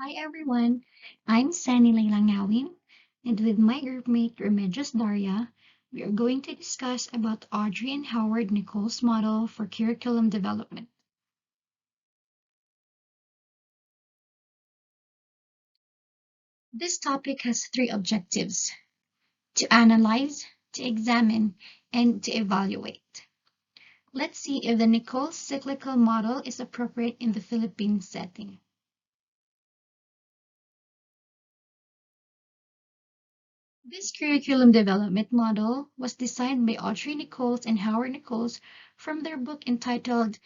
Hi everyone, I'm Ceni Ngawin, and with my groupmate Remedios Daria, we are going to discuss about Audrey and Howard Nichols' model for curriculum development. This topic has three objectives: to analyze, to examine, and to evaluate. Let's see if the Nichols cyclical model is appropriate in the Philippine setting. This curriculum development model was designed by Audrey Nichols and Howard Nichols from their book entitled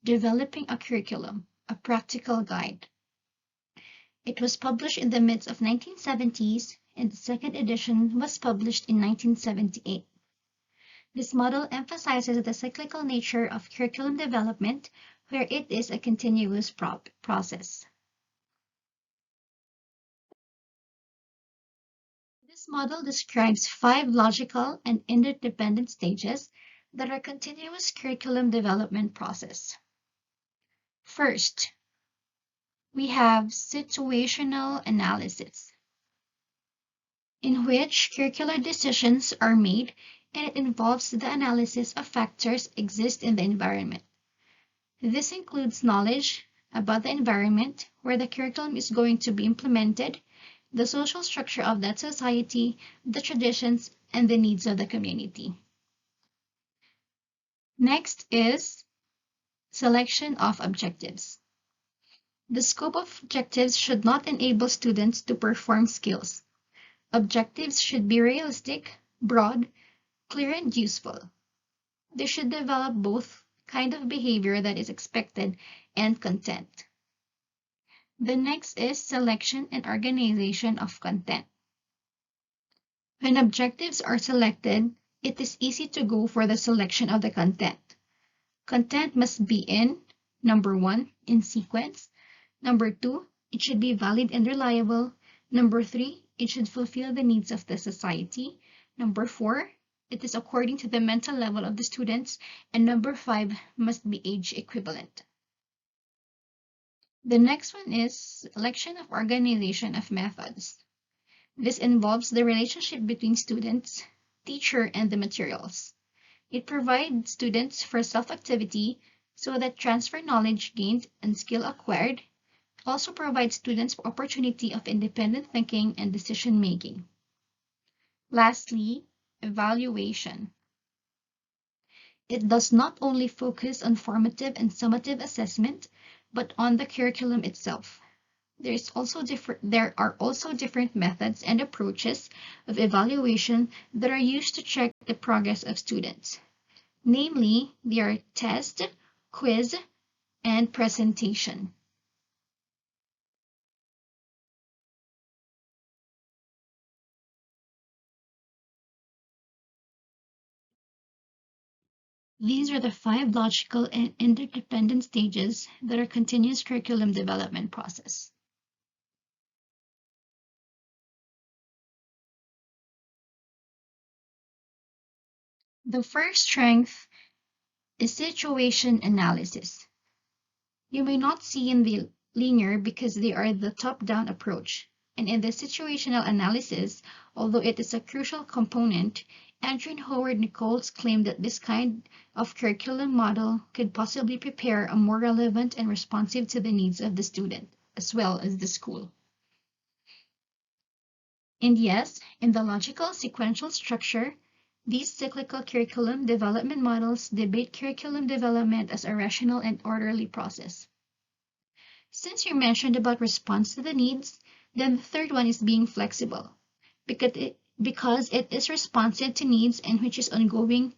Developing a Curriculum, a Practical Guide. It was published in the midst of 1970s, and the second edition was published in 1978. This model emphasizes the cyclical nature of curriculum development, where it is a continuous process. This model describes five logical and interdependent stages that are continuous curriculum development process. First, we have situational analysis, in which curricular decisions are made, and it involves the analysis of factors exist in the environment. This includes knowledge about the environment where the curriculum is going to be implemented, the social structure of that society, the traditions, and the needs of the community. Next is selection of objectives. The scope of objectives should not enable students to perform skills. Objectives should be realistic, broad, clear, and useful. They should develop both kind of behavior that is expected and content. The next is selection and organization of content. When objectives are selected, it is easy to go for the selection of the content. Content must be in, number 1, in sequence. Number 2, it should be valid and reliable. Number 3, it should fulfill the needs of the society. Number 4, it is according to the mental level of the students. And number 5, must be age equivalent. The next one is selection of organization of methods. This involves the relationship between students, teacher, and the materials. It provides students for self-activity so that transfer knowledge gained and skill acquired. Also provides students for opportunity of independent thinking and decision making. Lastly, evaluation. It does not only focus on formative and summative assessment, but on the curriculum itself. There are also different methods and approaches of evaluation that are used to check the progress of students. Namely, they are test, quiz, and presentation. These are the five logical and interdependent stages that are continuous curriculum development process. The first strength is situation analysis. You may not see in the linear because they are the top-down approach. And in the situational analysis, although it is a crucial component, Andrew and Howard Nichols claim that this kind of curriculum model could possibly prepare a more relevant and responsive to the needs of the student, as well as the school. And yes, in the logical sequential structure, these cyclical curriculum development models debate curriculum development as a rational and orderly process. Since you mentioned about response to the needs, then the third one is being flexible, because it is responsive to needs and which is ongoing,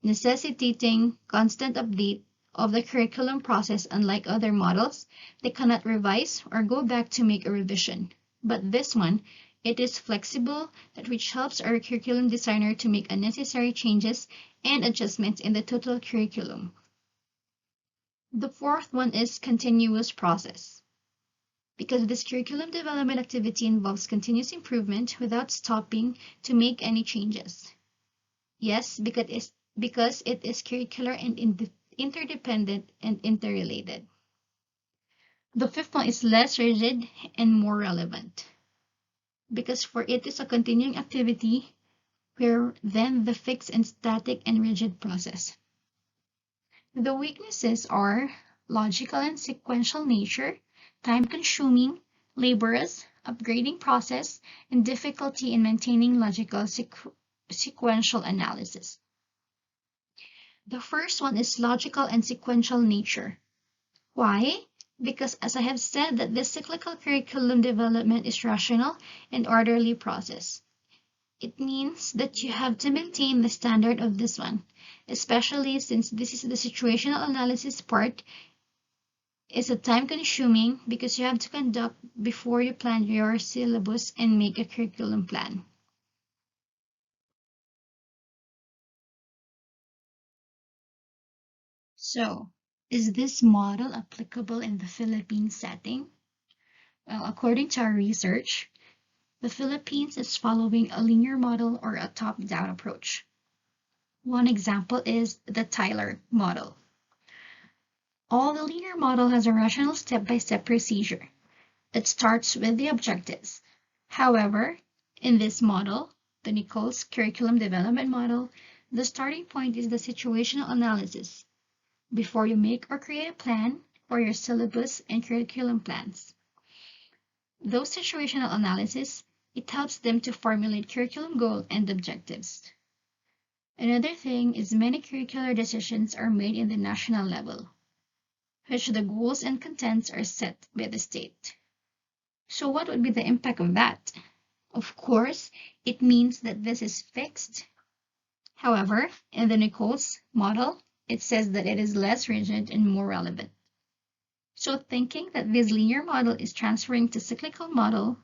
necessitating constant update of the curriculum process. Unlike other models, they cannot revise or go back to make a revision. But this one, it is flexible, which helps our curriculum designer to make unnecessary changes and adjustments in the total curriculum. The fourth one is continuous process, because this curriculum development activity involves continuous improvement without stopping to make any changes. Yes, because it is curricular and interdependent and interrelated. The fifth one is less rigid and more relevant, because for it is a continuing activity where then the fixed and static and rigid process. The weaknesses are logical and sequential nature, time-consuming, laborious, upgrading process, and difficulty in maintaining logical sequential analysis. The first one is logical and sequential nature. Why? Because as I have said that this cyclical curriculum development is rational and orderly process. It means that you have to maintain the standard of this one, especially since this is the situational analysis part. It's a time consuming because you have to conduct before you plan your syllabus and make a curriculum plan. So, is this model applicable in the Philippine setting? Well, according to our research, the Philippines is following a linear model or a top-down approach. One example is the Tyler model. All the linear model has a rational step-by-step procedure. It starts with the objectives. However, in this model, the NICHOLLS curriculum development model, the starting point is the situational analysis before you make or create a plan for your syllabus and curriculum plans. Those situational analysis, it helps them to formulate curriculum goal and objectives. Another thing is many curricular decisions are made in the national level, which the goals and contents are set by the state. So what would be the impact of that? Of course, it means that this is fixed. However, in the NICHOLLS model, it says that it is less rigid and more relevant. So thinking that this linear model is transferring to cyclical model,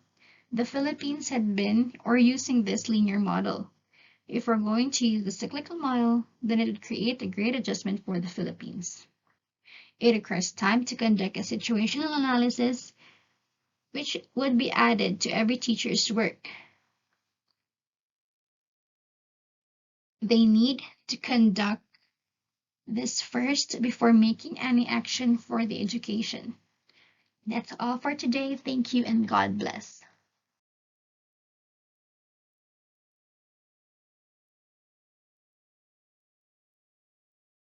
the Philippines had been or using this linear model. If we're going to use the cyclical model, then it would create a great adjustment for the Philippines. It requires time to conduct a situational analysis, which would be added to every teacher's work. They need to conduct this first before making any action for the education. That's all for today. Thank you and God bless.